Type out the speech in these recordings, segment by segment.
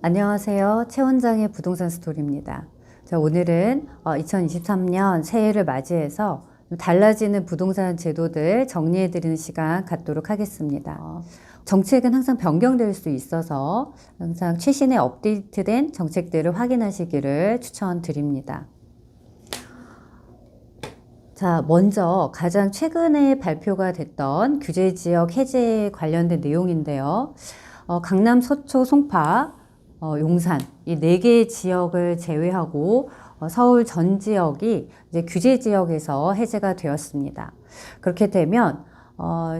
안녕하세요. 최 원장의 부동산 스토리입니다. 자, 오늘은 2023년 새해를 맞이해서 달라지는 부동산 제도들 정리해드리는 시간 갖도록 하겠습니다. 정책은 항상 변경될 수 있어서 항상 최신의 업데이트된 정책들을 확인하시기를 추천드립니다. 자, 먼저 가장 최근에 발표가 됐던 규제지역 해제에 관련된 내용인데요. 강남, 서초, 송파, 용산 이 4개의 지역을 제외하고 서울 전 지역이 이제 규제 지역에서 해제가 되었습니다. 그렇게 되면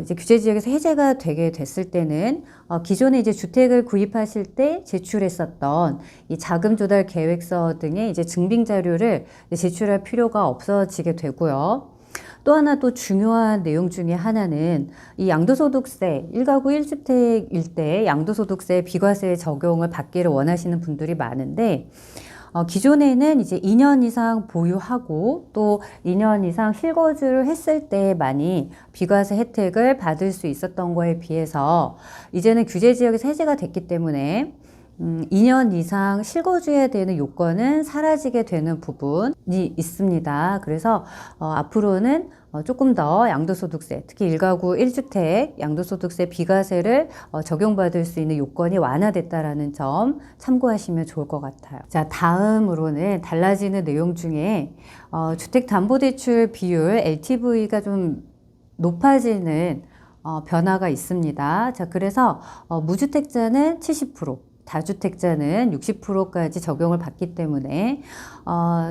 이제 규제 지역에서 해제가 되게 됐을 때는 기존에 이제 주택을 구입하실 때 제출했었던 이 자금 조달 계획서 등의 이제 증빙 자료를 제출할 필요가 없어지게 되고요. 또 하나 또 중요한 내용 중에 하나는 이 양도소득세 1가구 1주택일 때 양도소득세 비과세 적용을 받기를 원하시는 분들이 많은데 기존에는 이제 2년 이상 보유하고 또 2년 이상 실거주를 했을 때만이 비과세 혜택을 받을 수 있었던 거에 비해서 이제는 규제 지역에서 해제가 됐기 때문에 2년 이상 실거주해야 되는 요건은 사라지게 되는 부분이 있습니다. 그래서 앞으로는 조금 더 양도소득세, 특히 1가구 1주택 양도소득세 비과세를 적용받을 수 있는 요건이 완화됐다라는 점 참고하시면 좋을 것 같아요. 자, 다음으로는 달라지는 내용 중에 주택담보대출 비율 LTV가 좀 높아지는 변화가 있습니다. 자, 그래서 무주택자는 70%, 다주택자는 60%까지 적용을 받기 때문에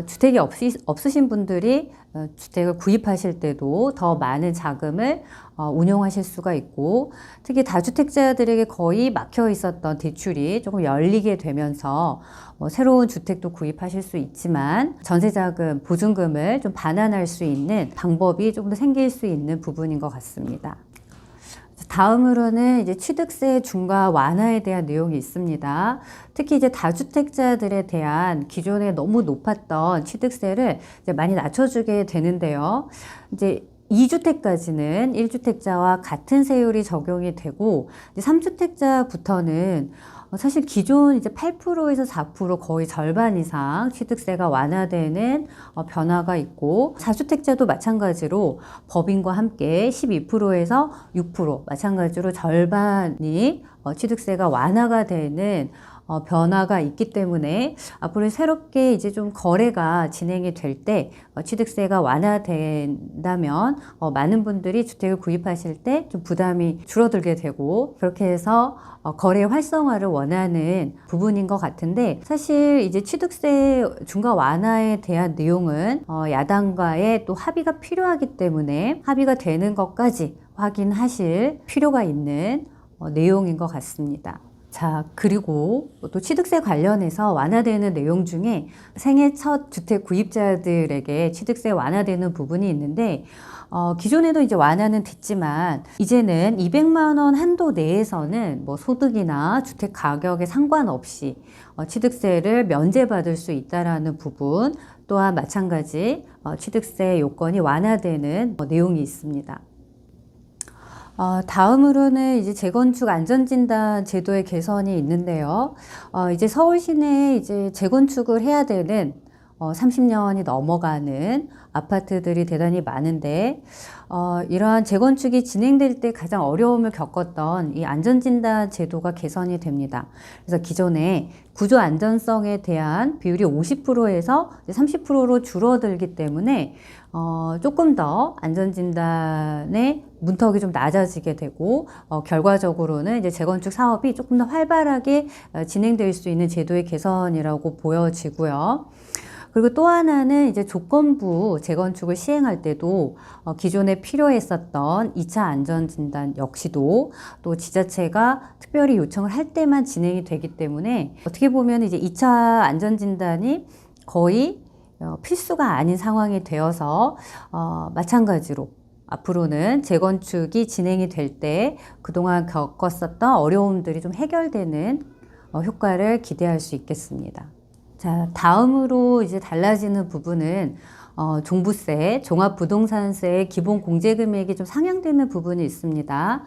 주택이 없으신 분들이 주택을 구입하실 때도 더 많은 자금을 운용하실 수가 있고, 특히 다주택자들에게 거의 막혀 있었던 대출이 조금 열리게 되면서 새로운 주택도 구입하실 수 있지만 전세자금, 보증금을 좀 반환할 수 있는 방법이 조금 더 생길 수 있는 부분인 것 같습니다. 다음으로는 이제 취득세 중과 완화에 대한 내용이 있습니다. 특히 이제 다주택자들에 대한 기존에 너무 높았던 취득세를 이제 많이 낮춰주게 되는데요. 이제 2주택까지는 1주택자와 같은 세율이 적용이 되고, 3주택자부터는 사실 기존 이제 8%에서 4% 거의 절반 이상 취득세가 완화되는 변화가 있고, 4주택자도 마찬가지로 법인과 함께 12%에서 6% 마찬가지로 절반이 취득세가 완화가 되는 변화가 있기 때문에 앞으로 새롭게 이제 좀 거래가 진행이 될 때 취득세가 완화된다면 많은 분들이 주택을 구입하실 때 좀 부담이 줄어들게 되고, 그렇게 해서 거래 활성화를 원하는 부분인 것 같은데, 사실 이제 취득세 중과 완화에 대한 내용은 야당과의 또 합의가 필요하기 때문에 합의가 되는 것까지 확인하실 필요가 있는 내용인 것 같습니다. 자, 그리고 또 취득세 관련해서 완화되는 내용 중에 생애 첫 주택 구입자들에게 취득세 완화되는 부분이 있는데, 기존에도 이제 완화는 됐지만 이제는 200만 원 한도 내에서는 뭐 소득이나 주택 가격에 상관없이 취득세를 면제받을 수 있다라는 부분, 또한 마찬가지 취득세 요건이 완화되는 내용이 있습니다. 다음으로는 이제 재건축 안전진단 제도의 개선이 있는데요. 이제 서울 시내에 이제 재건축을 해야 되는 30년이 넘어가는 아파트들이 대단히 많은데, 이러한 재건축이 진행될 때 가장 어려움을 겪었던 이 안전진단 제도가 개선이 됩니다. 그래서 기존에 구조 안전성에 대한 비율이 50%에서 30%로 줄어들기 때문에 조금 더 안전진단의 문턱이 좀 낮아지게 되고, 결과적으로는 이제 재건축 사업이 조금 더 활발하게 진행될 수 있는 제도의 개선이라고 보여지고요. 그리고 또 하나는 이제 조건부 재건축을 시행할 때도 기존에 필요했었던 2차 안전진단 역시도 또 지자체가 특별히 요청을 할 때만 진행이 되기 때문에, 어떻게 보면 이제 2차 안전진단이 거의 필수가 아닌 상황이 되어서 마찬가지로 앞으로는 재건축이 진행이 될 때 그동안 겪었었던 어려움들이 좀 해결되는 효과를 기대할 수 있겠습니다. 자, 다음으로 이제 달라지는 부분은 종부세, 종합부동산세의 기본 공제금액이 좀 상향되는 부분이 있습니다.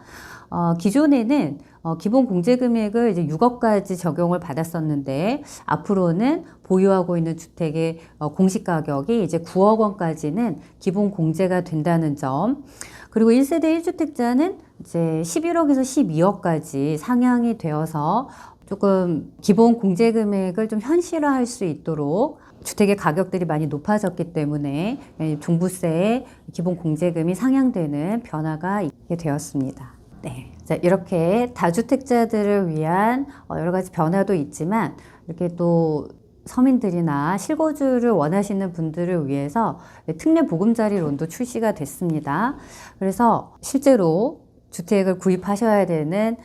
기존에는 기본 공제 금액을 이제 6억까지 적용을 받았었는데 앞으로는 보유하고 있는 주택의 공시 가격이 이제 9억 원까지는 기본 공제가 된다는 점. 그리고 1세대 1주택자는 이제 11억에서 12억까지 상향이 되어서 조금 기본 공제 금액을 좀 현실화할 수 있도록 주택의 가격들이 많이 높아졌기 때문에 종부세의 기본 공제금이 상향되는 변화가 있게 되었습니다. 네. 자, 이렇게 다주택자들을 위한 여러 가지 변화도 있지만 이렇게 또 서민들이나 실거주를 원하시는 분들을 위해서 특례 보금자리론도 출시가 됐습니다. 그래서 실제로 주택을 구입하셔야 되는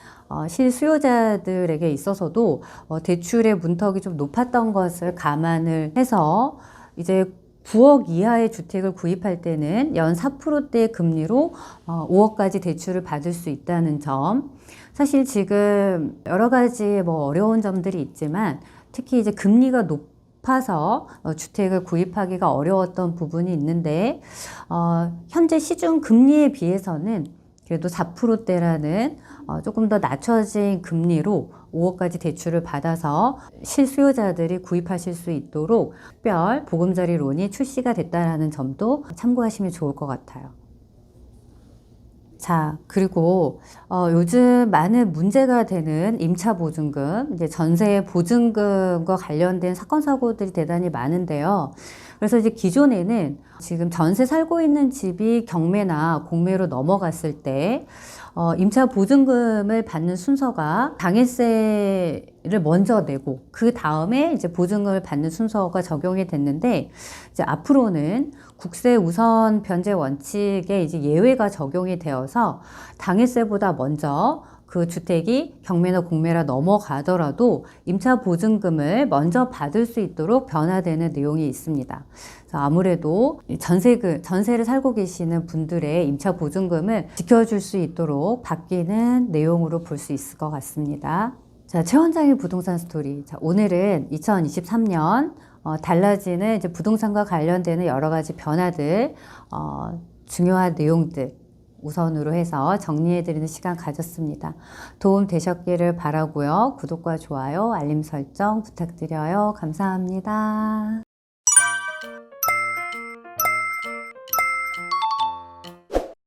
실수요자들에게 있어서도 대출의 문턱이 좀 높았던 것을 감안을 해서 이제 9억 이하의 주택을 구입할 때는 연 4%대 금리로 5억까지 대출을 받을 수 있다는 점. 사실 지금 여러 가지 뭐 어려운 점들이 있지만 특히 이제 금리가 높아서 주택을 구입하기가 어려웠던 부분이 있는데 현재 시중 금리에 비해서는 그래도 4%대라는 조금 더 낮춰진 금리로 5억까지 대출을 받아서 실수요자들이 구입하실 수 있도록 특별 보금자리론이 출시가 됐다는 점도 참고하시면 좋을 것 같아요. 자, 그리고 요즘 많은 문제가 되는 임차보증금, 이제 전세 보증금과 관련된 사건 사고들이 대단히 많은데요. 그래서 이제 기존에는 지금 전세 살고 있는 집이 경매나 공매로 넘어갔을 때 임차 보증금을 받는 순서가 당해세를 먼저 내고 그 다음에 이제 보증금을 받는 순서가 적용이 됐는데 이제 앞으로는 국세 우선 변제 원칙에 이제 예외가 적용이 되어서 당해세보다 먼저 그 주택이 경매나 공매라 넘어가더라도 임차 보증금을 먼저 받을 수 있도록 변화되는 내용이 있습니다. 그래서 아무래도 전세를 살고 계시는 분들의 임차 보증금을 지켜줄 수 있도록 바뀌는 내용으로 볼 수 있을 것 같습니다. 자, 최원장의 부동산 스토리. 자, 오늘은 2023년 달라지는 이제 부동산과 관련되는 여러 가지 변화들, 중요한 내용들 우선으로 해서 정리해드리는 시간 가졌습니다. 도움 되셨기를 바라고요. 구독과 좋아요, 알림 설정 부탁드려요. 감사합니다.